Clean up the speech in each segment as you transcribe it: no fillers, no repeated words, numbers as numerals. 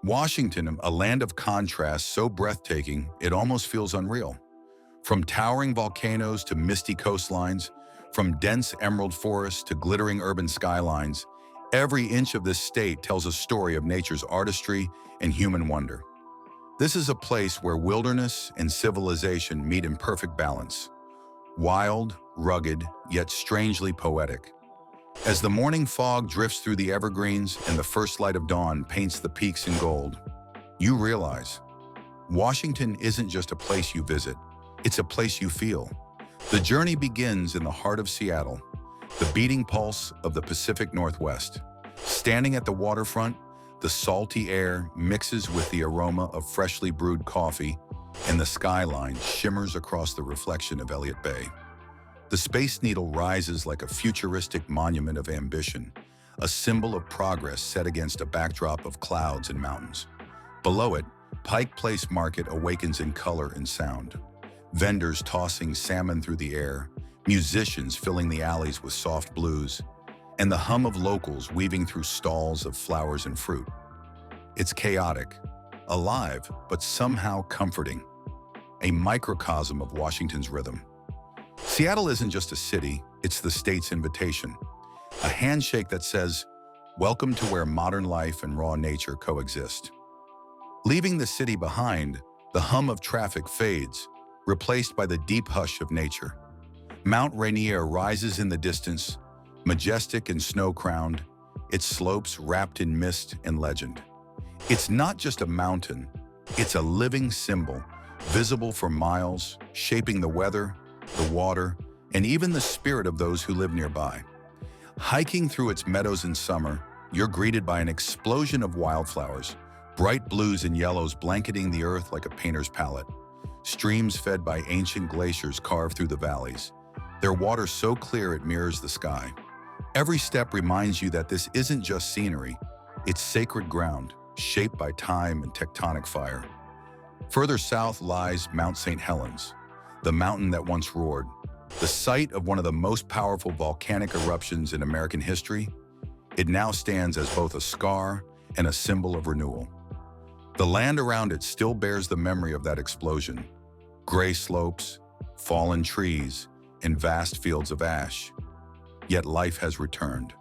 Washington, a land of contrast so breathtaking it almost feels unreal. From towering volcanoes to misty coastlines, from dense emerald forests to glittering urban skylines, every inch of this state tells a story of nature's artistry and human wonder. This is a place where wilderness and civilization meet in perfect balance. Wild, rugged, yet strangely poetic. As the morning fog drifts through the evergreens and the first light of dawn paints the peaks in gold, you realize Washington isn't just a place you visit, it's a place you feel. The journey begins in the heart of Seattle, the beating pulse of the Pacific Northwest. Standing at the waterfront, the salty air mixes with the aroma of freshly brewed coffee, and the skyline shimmers across the reflection of Elliott Bay. The Space Needle rises like a futuristic monument of ambition, a symbol of progress set against a backdrop of clouds and mountains. Below it, Pike Place Market awakens in color and sound. Vendors tossing salmon through the air, musicians filling the alleys with soft blues, and the hum of locals weaving through stalls of flowers and fruit. It's chaotic, alive, but somehow comforting, a microcosm of Washington's rhythm. Seattle isn't just a city, it's the state's invitation, a handshake that says, "Welcome to where modern life and raw nature coexist." Leaving the city behind, the hum of traffic fades, replaced by the deep hush of nature. Mount Rainier rises in the distance, majestic and snow-crowned, its slopes wrapped in mist and legend. It's not just a mountain, it's a living symbol, visible for miles, shaping the weather, the water, and even the spirit of those who live nearby. Hiking through its meadows in summer, you're greeted by an explosion of wildflowers, bright blues and yellows blanketing the earth like a painter's palette. Streams fed by ancient glaciers carve through the valleys, their water so clear it mirrors the sky. Every step reminds you that this isn't just scenery, it's sacred ground, shaped by time and tectonic fire. Further south lies Mount St. Helens, the mountain that once roared. The site of one of the most powerful volcanic eruptions in American history, it now stands as both a scar and a symbol of renewal. The land around it still bears the memory of that explosion. Gray slopes, fallen trees, and vast fields of ash. Yet life has returned.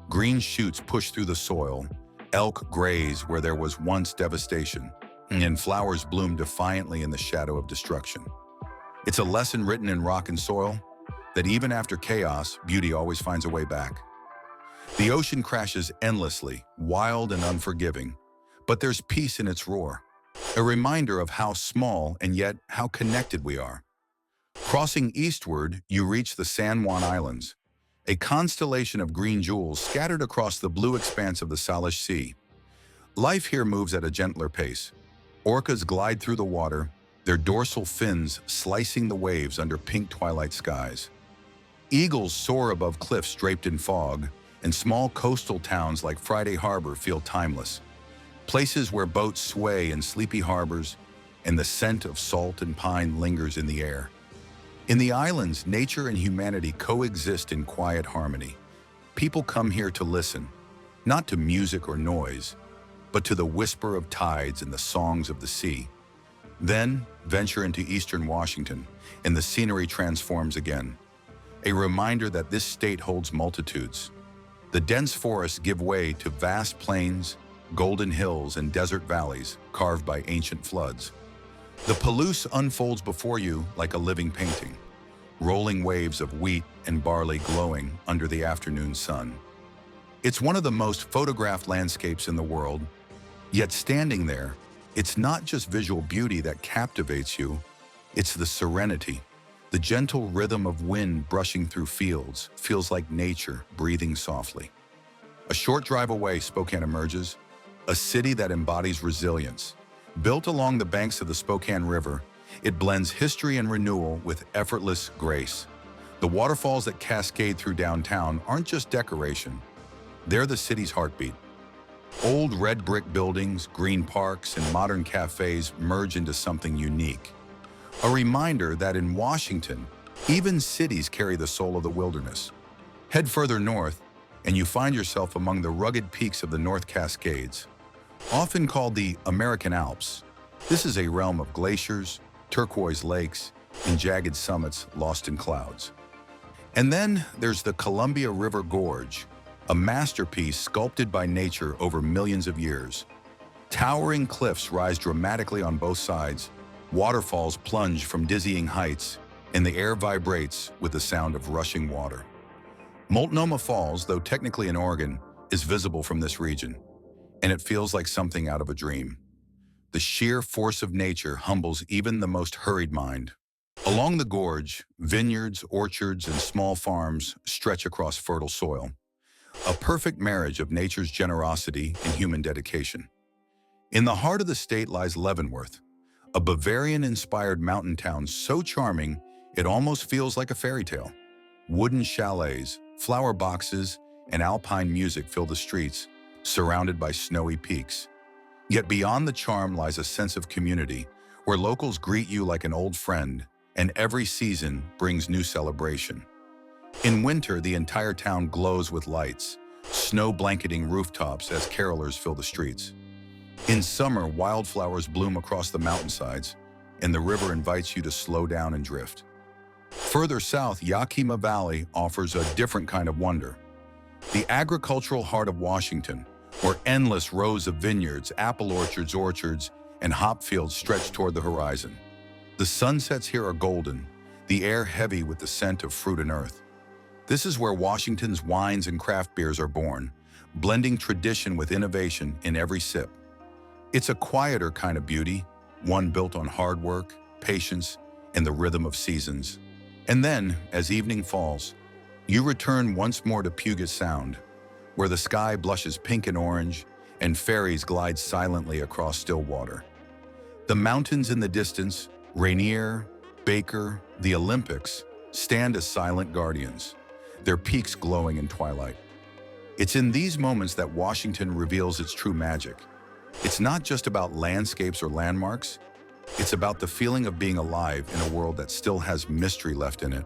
Green shoots push through the soil, elk graze where there was once devastation, and flowers bloom defiantly in the shadow of destruction. It's a lesson written in rock and soil that even after chaos, beauty always finds a way back. The ocean crashes endlessly, wild and unforgiving, but there's peace in its roar, a reminder of how small and yet how connected we are. Crossing eastward, you reach the San Juan Islands, a constellation of green jewels scattered across the blue expanse of the Salish Sea. Life here moves at a gentler pace. Orcas glide through the water, their dorsal fins slicing the waves under pink twilight skies. Eagles soar above cliffs draped in fog, and small coastal towns like Friday Harbor feel timeless. Places where boats sway in sleepy harbors, and the scent of salt and pine lingers in the air. In the islands, nature and humanity coexist in quiet harmony. People come here to listen, not to music or noise, but to the whisper of tides and the songs of the sea. Then, venture into eastern Washington, and the scenery transforms again. A reminder that this state holds multitudes. The dense forests give way to vast plains, golden hills, and desert valleys carved by ancient floods. The Palouse unfolds before you like a living painting, rolling waves of wheat and barley glowing under the afternoon sun. It's one of the most photographed landscapes in the world, yet standing there, it's not just visual beauty that captivates you, it's the serenity. The gentle rhythm of wind brushing through fields feels like nature breathing softly. A short drive away, Spokane emerges, a city that embodies resilience. Built along the banks of the Spokane River, it blends history and renewal with effortless grace. The waterfalls that cascade through downtown aren't just decoration, they're the city's heartbeat. Old red brick buildings, green parks, and modern cafes merge into something unique. A reminder that in Washington, even cities carry the soul of the wilderness. Head further north, and you find yourself among the rugged peaks of the North Cascades. Often called the American Alps, this is a realm of glaciers, turquoise lakes, and jagged summits lost in clouds. And then there's the Columbia River Gorge, a masterpiece sculpted by nature over millions of years. Towering cliffs rise dramatically on both sides, waterfalls plunge from dizzying heights, and the air vibrates with the sound of rushing water. Multnomah Falls, though technically in Oregon, is visible from this region, and it feels like something out of a dream. The sheer force of nature humbles even the most hurried mind. Along the gorge, vineyards, orchards, and small farms stretch across fertile soil, a perfect marriage of nature's generosity and human dedication. In the heart of the state lies Leavenworth, a Bavarian-inspired mountain town so charming it almost feels like a fairy tale. Wooden chalets, flower boxes, and alpine music fill the streets, surrounded by snowy peaks. Yet beyond the charm lies a sense of community, where locals greet you like an old friend, and every season brings new celebration. In winter, the entire town glows with lights, snow blanketing rooftops as carolers fill the streets. In summer, wildflowers bloom across the mountainsides, and the river invites you to slow down and drift. Further south, Yakima Valley offers a different kind of wonder. The agricultural heart of Washington, where endless rows of vineyards, apple orchards, and hop fields stretch toward the horizon. The sunsets here are golden, the air heavy with the scent of fruit and earth. This is where Washington's wines and craft beers are born, blending tradition with innovation in every sip. It's a quieter kind of beauty, one built on hard work, patience, and the rhythm of seasons. And then, as evening falls, you return once more to Puget Sound, where the sky blushes pink and orange, and ferries glide silently across still water. The mountains in the distance, Rainier, Baker, the Olympics, stand as silent guardians, their peaks glowing in twilight. It's in these moments that Washington reveals its true magic. It's not just about landscapes or landmarks, it's about the feeling of being alive in a world that still has mystery left in it.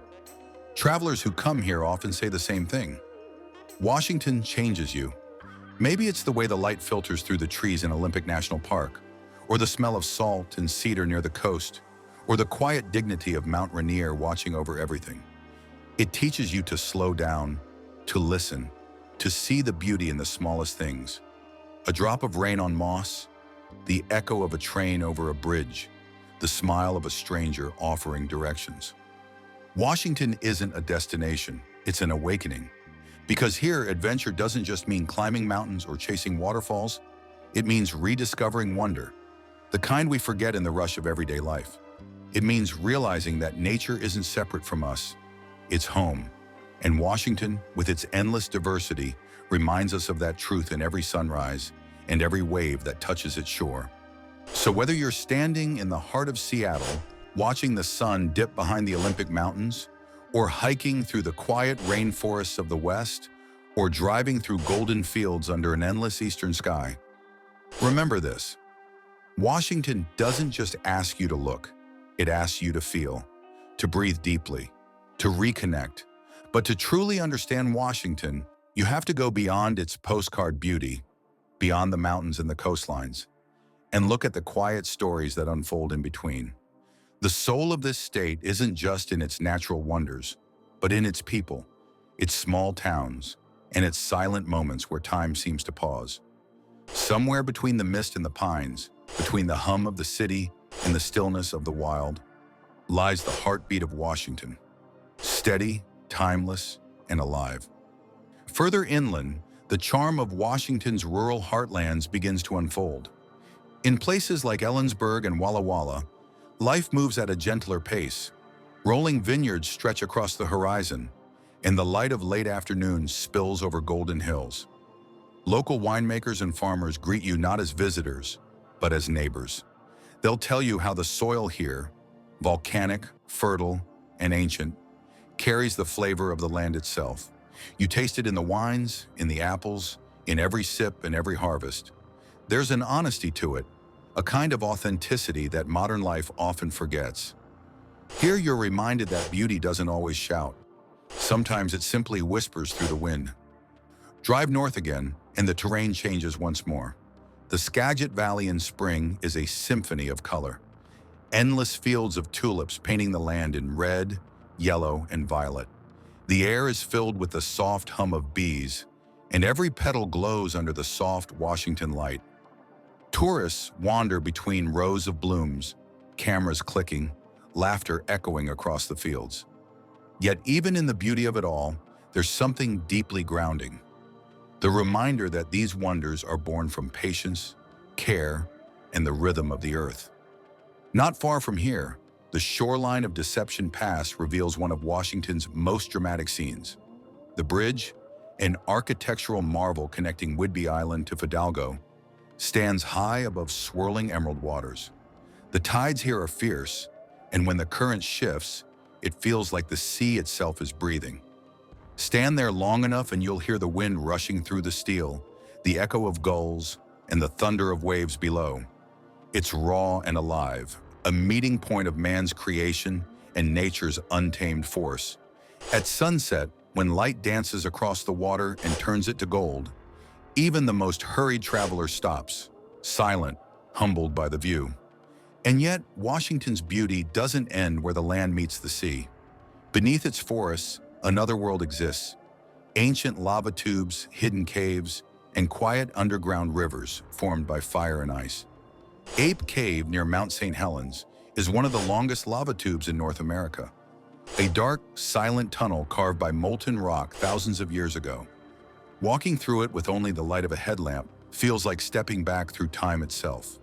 Travelers who come here often say the same thing. Washington changes you. Maybe it's the way the light filters through the trees in Olympic National Park, or the smell of salt and cedar near the coast, or the quiet dignity of Mount Rainier watching over everything. It teaches you to slow down, to listen, to see the beauty in the smallest things. A drop of rain on moss, the echo of a train over a bridge, the smile of a stranger offering directions. Washington isn't a destination, it's an awakening. Because here, adventure doesn't just mean climbing mountains or chasing waterfalls, it means rediscovering wonder, the kind we forget in the rush of everyday life. It means realizing that nature isn't separate from us, it's home. And Washington, with its endless diversity, reminds us of that truth in every sunrise and every wave that touches its shore. So whether you're standing in the heart of Seattle, watching the sun dip behind the Olympic Mountains, or hiking through the quiet rainforests of the West, or driving through golden fields under an endless eastern sky, remember this: Washington doesn't just ask you to look, it asks you to feel, to breathe deeply, to reconnect. But to truly understand Washington, you have to go beyond its postcard beauty, beyond the mountains and the coastlines, and look at the quiet stories that unfold in between. The soul of this state isn't just in its natural wonders, but in its people, its small towns, and its silent moments where time seems to pause. Somewhere between the mist and the pines, between the hum of the city and the stillness of the wild, lies the heartbeat of Washington, steady, timeless, and alive. Further inland, the charm of Washington's rural heartlands begins to unfold. In places like Ellensburg and Walla Walla, life moves at a gentler pace. Rolling vineyards stretch across the horizon, and the light of late afternoons spills over golden hills. Local winemakers and farmers greet you not as visitors, but as neighbors. They'll tell you how the soil here, volcanic, fertile, and ancient, carries the flavor of the land itself. You taste it in the wines, in the apples, in every sip and every harvest. There's an honesty to it, a kind of authenticity that modern life often forgets. Here you're reminded that beauty doesn't always shout. Sometimes it simply whispers through the wind. Drive north again, and the terrain changes once more. The Skagit Valley in spring is a symphony of color. Endless fields of tulips painting the land in red, yellow, and violet. The air is filled with the soft hum of bees, and every petal glows under the soft Washington light. Tourists wander between rows of blooms, cameras clicking, laughter echoing across the fields. Yet even in the beauty of it all, there's something deeply grounding. The reminder that these wonders are born from patience, care, and the rhythm of the earth. Not far from here, the shoreline of Deception Pass reveals one of Washington's most dramatic scenes. The bridge, an architectural marvel connecting Whidbey Island to Fidalgo, stands high above swirling emerald waters. The tides here are fierce, and when the current shifts, it feels like the sea itself is breathing. Stand there long enough and you'll hear the wind rushing through the steel, the echo of gulls, and the thunder of waves below. It's raw and alive, a meeting point of man's creation and nature's untamed force. At sunset, when light dances across the water and turns it to gold, even the most hurried traveler stops, silent, humbled by the view. And yet, Washington's beauty doesn't end where the land meets the sea. Beneath its forests, another world exists. Ancient lava tubes, hidden caves, and quiet underground rivers formed by fire and ice. Ape Cave near Mount St. Helens is one of the longest lava tubes in North America. A dark, silent tunnel carved by molten rock thousands of years ago. Walking through it with only the light of a headlamp feels like stepping back through time itself.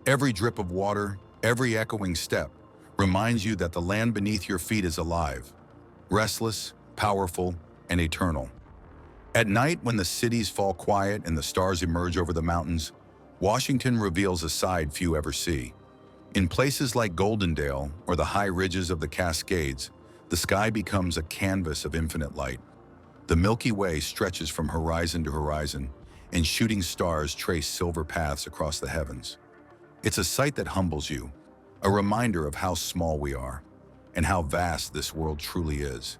Every drip of water, every echoing step, reminds you that the land beneath your feet is alive, restless, powerful, and eternal. At night, when the cities fall quiet and the stars emerge over the mountains, Washington reveals a side few ever see. In places like Goldendale or the high ridges of the Cascades, the sky becomes a canvas of infinite light. The Milky Way stretches from horizon to horizon, and shooting stars trace silver paths across the heavens. It's a sight that humbles you, a reminder of how small we are, and how vast this world truly is.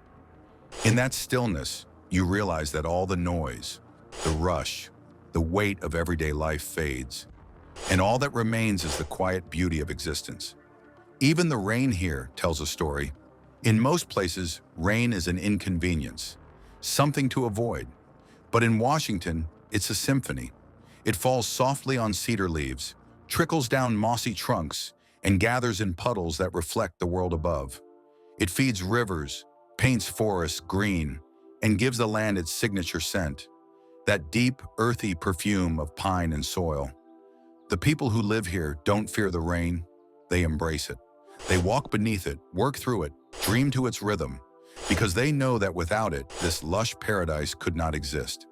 In that stillness, you realize that all the noise, the rush, the weight of everyday life fades, and all that remains is the quiet beauty of existence. Even the rain here tells a story. In most places, rain is an inconvenience, something to avoid. But in Washington, it's a symphony. It falls softly on cedar leaves, trickles down mossy trunks, and gathers in puddles that reflect the world above. It feeds rivers, paints forests green, and gives the land its signature scent, that deep, earthy perfume of pine and soil. The people who live here don't fear the rain, they embrace it. They walk beneath it, work through it, dream to its rhythm, because they know that without it, this lush paradise could not exist.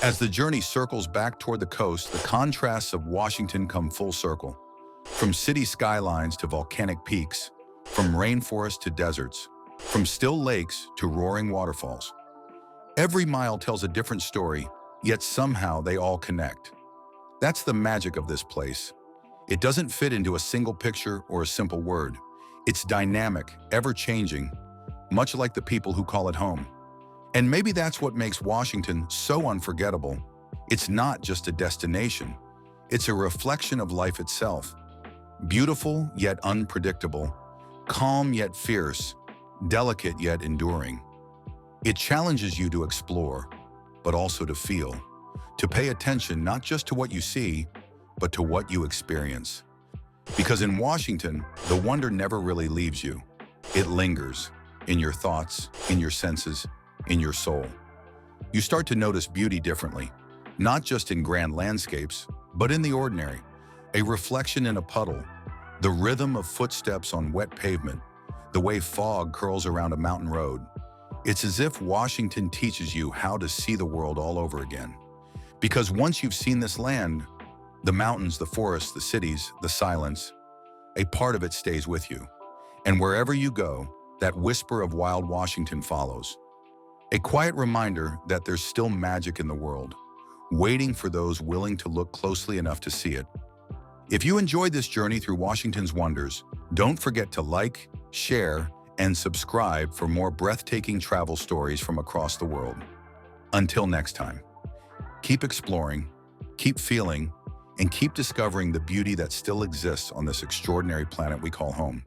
As the journey circles back toward the coast, the contrasts of Washington come full circle. From city skylines to volcanic peaks, from rainforests to deserts, from still lakes to roaring waterfalls. Every mile tells a different story, yet somehow they all connect. That's the magic of this place. It doesn't fit into a single picture or a simple word. It's dynamic, ever-changing, much like the people who call it home. And maybe that's what makes Washington so unforgettable. It's not just a destination. It's a reflection of life itself. Beautiful yet unpredictable, calm yet fierce, delicate yet enduring. It challenges you to explore, but also to feel, to pay attention not just to what you see, but to what you experience. Because in Washington, the wonder never really leaves you. It lingers in your thoughts, in your senses, in your soul. You start to notice beauty differently, not just in grand landscapes, but in the ordinary. A reflection in a puddle, the rhythm of footsteps on wet pavement, the way fog curls around a mountain road. It's as if Washington teaches you how to see the world all over again. Because once you've seen this land, the mountains, the forests, the cities, the silence, a part of it stays with you. And wherever you go, that whisper of wild Washington follows. A quiet reminder that there's still magic in the world, waiting for those willing to look closely enough to see it. If you enjoyed this journey through Washington's wonders, don't forget to like, share, and subscribe for more breathtaking travel stories from across the world. Until next time, keep exploring, keep feeling, and keep discovering the beauty that still exists on this extraordinary planet we call home.